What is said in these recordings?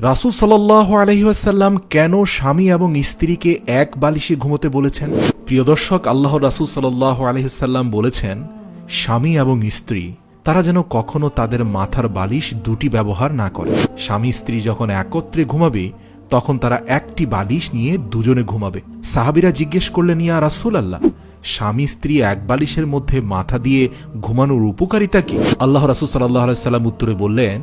রাসূল সাল্লাল্লাহু আলাইহি ওয়াসাল্লাম কেন স্বামী এবং স্ত্রীকে এক বালিশে ঘুমোতে বলেছেন? প্রিয় দর্শক, আল্লাহর রাসূল সাল্লাল্লাহু আলাইহি ওয়াসাল্লাম বলেছেন, স্বামী এবং স্ত্রী তারা যেন কখনো তাদের মাথার বালিশ দুটি ব্যবহার না করে। স্বামী স্ত্রী যখন একত্রে ঘুমাবে তখন তারা একটি বালিশ নিয়ে দুজনে ঘুমাবে। সাহাবীরা জিজ্ঞেস করলেন, ইয়া রাসূলুল্লাহ, স্বামী স্ত্রী এক বালিশের মধ্যে মাথা দিয়ে ঘুমানোর উপকারিতা কি? আল্লাহ রাসূল সাল্লাল্লাহু আলাইহি ওয়াসাল্লাম উত্তরে বললেন,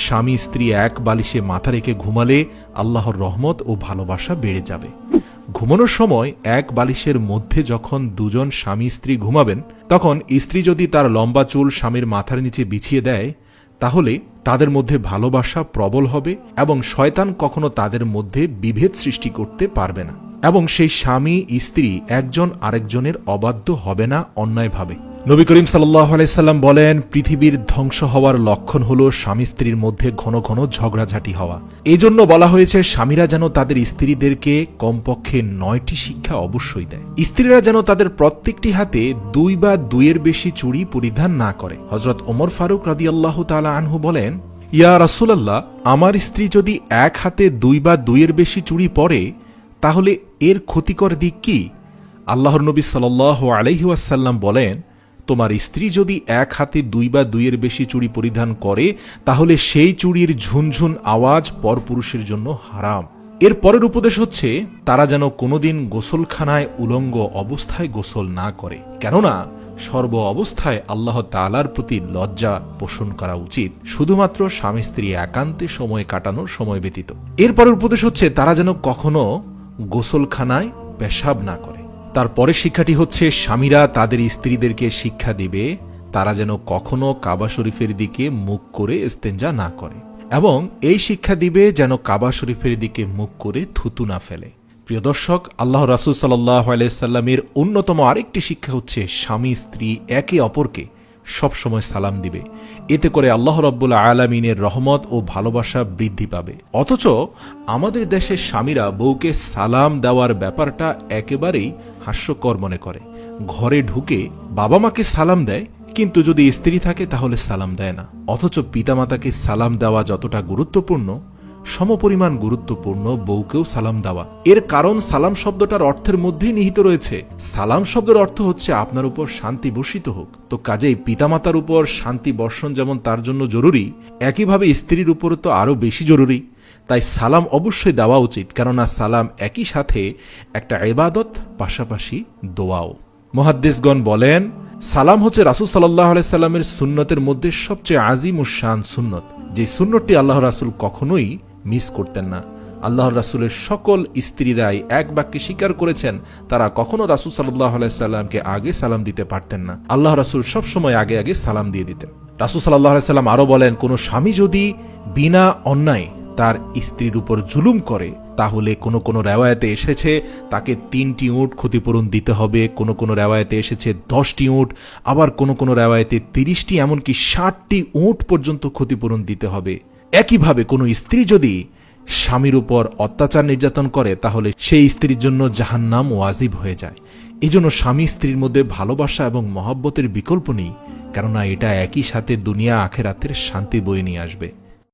স্বামী স্ত্রী এক বালিশে মাথা রেখে ঘুমালে আল্লাহর রহমত ও ভালোবাসা বেড়ে যাবে। ঘুমানোর সময় এক বালিশের মধ্যে যখন দুজন স্বামী স্ত্রী ঘুমাবেন, তখন স্ত্রী যদি তার লম্বা চুল স্বামীর মাথার নিচে বিছিয়ে দেয়, তাহলে তাদের মধ্যে ভালোবাসা প্রবল হবে এবং শয়তান কখনো তাদের মধ্যে বিভেদ সৃষ্টি করতে পারবে না, এবং সেই স্বামী স্ত্রী একজন আরেকজনের অবাধ্য হবে না অন্যায়ভাবে। নবী করিম সাল্লাল্লাহু আলাইহি সাল্লাম বলেন, পৃথিবীর ধ্বংস হওয়ার লক্ষণ হলো স্বামী স্ত্রীর মধ্যে ঘন ঘন ঝগড়াঝাটি হওয়া। এজন্য বলা হয়েছে স্বামীরা যেন তাদের স্ত্রীদেরকে কমপক্ষে 9টি শিক্ষা অবশ্যই দেয়। স্ত্রীরা যেন তাদের প্রত্যেকটি হাতে 2 বা 2-এর বেশি চুড়ি পরিধান না করে। হযরত ওমর ফারুক রাদিয়াল্লাহু তাআলা আনহু বলেন, ইয়া রাসূলুল্লাহ, আমার স্ত্রী যদি এক হাতে 2 বা 2-এর বেশি চুড়ি পরে তাহলে এর ক্ষতিকর দিক কি? আল্লাহর নবী সাল্লাল্লাহু আলাইহি ওয়াসাল্লাম বলেন, তোমার স্ত্রী যদি এক হাতে 2 বা 2-এর বেশি চুড়ি পরিধান করে তাহলে সেই চুড়ির ঝুনঝুন আওয়াজ পরপুরুষের জন্য হারাম। এর পরের উপদেশ হচ্ছে, তারা যেন কোনোদিন গোসলখানায় উলঙ্গ অবস্থায় গোসল না করে, কেননা সর্ব অবস্থায় আল্লাহ তাআলার প্রতি লজ্জা পোষণ করা উচিত, শুধুমাত্র স্বামী স্ত্রী একান্তে সময় কাটানোর সময় ব্যতীত। এর পরের উপদেশ হচ্ছে, তারা যেন কখনো গোসলখানায় পেশাব না করে। তারপরে শিক্ষাটি হচ্ছে, স্বামীরা তাদের স্ত্রীদেরকে শিক্ষা দিবে তারা যেন কখনো কাবা শরীফের দিকে মুখ করে ইস্তেঞ্জা না করে, এবং এই শিক্ষা দিবে যেন কাবা শরীফের দিকে মুখ করে থুতু না ফেলে। প্রিয় দর্শক, আল্লাহ রাসূল সাল্লাল্লাহু আলাইহি সাল্লামের অন্যতম আরেকটি শিক্ষা হচ্ছে, স্বামী স্ত্রী একে অপরকে সবসময় সালাম দিবে। এতে করে আল্লাহ রাব্বুল আলামিনের রহমত ও ভালোবাসা বৃদ্ধি পাবে। অথচ আমাদের দেশের স্বামীরা বউকে সালাম দেওয়ার ব্যাপারটা একেবারেই হাস্যকর মনে করে। ঘরে ঢুকে বাবা মাকে সালাম দেয়, কিন্তু যদি স্ত্রী থাকে তাহলে সালাম দেয় না। অথচ পিতামাতাকে সালাম দেওয়া যতটা গুরুত্বপূর্ণ, সমপরিমাণ গুরুত্বপূর্ণ বউকেও সালাম দেওয়া। এর কারণ সালাম শব্দটার অর্থের মধ্যেই নিহিত রয়েছে। সালাম শব্দের অর্থ হচ্ছে আপনার উপর শান্তি বর্ষিত হোক। তো কাজেই পিতামাতার উপর শান্তি বর্ষণ যেমন তার জন্য জরুরি, একইভাবে স্ত্রীর উপর তো আরো বেশি জরুরি। তাই সালাম অবশ্যই দেওয়া উচিত, কেননা সালাম একই সাথে একটা ইবাদত, পাশাপাশি দোয়াও। মুহাদ্দিসগণ বলেন, সালাম হচ্ছে রাসূল সাল্লাল্লাহু আলাইহি সাল্লামের সুন্নতের মধ্যে সবচেয়ে আজিমুশ শান সুন্নত, যে সুন্নতটি আল্লাহর রাসূল কখনোই মিস করতেন না। আল্লাহর রাসূলের সকল স্ত্রীরাই এক বাক্যে স্বীকার করেছেন, তারা কখনো রাসূল সাল্লাল্লাহু আলাইহি সাল্লামকে আগে সালাম দিতে পারতেন না। আল্লাহর রাসূল সবসময় আগে আগে সালাম দিয়ে দিতেন। রাসূল সাল্লাল্লাহু আলাইহি সাল্লাম আরো বলেন, কোন স্বামী যদি বিনা অন্যায় তার স্ত্রীর উপর জুলুম করে, তাহলে কোন রেওয়ায়েতে এসেছে তাকে 3টি উট ক্ষতিপূরণ দিতে হবে, কোন রেওয়ায়েতে এসেছে 10টি উট, আবার কোন রেওয়ায়েতে 30টি, এমনকি 60টি উট পর্যন্ত ক্ষতিপূরণ দিতে হবে। একইভাবে কোন স্ত্রী যদি স্বামীর উপর অত্যাচার নির্যাতন করে, তাহলে সেই স্ত্রীর জন্য জাহান্নাম ওয়াজিব হয়ে যায়। এজন্য স্বামী স্ত্রীর মধ্যে ভালোবাসা এবং মহব্বতের বিকল্প নেই, কেননা এটা একই সাথে দুনিয়া আখিরাতের শান্তি বয়ে নিয়ে আসবে।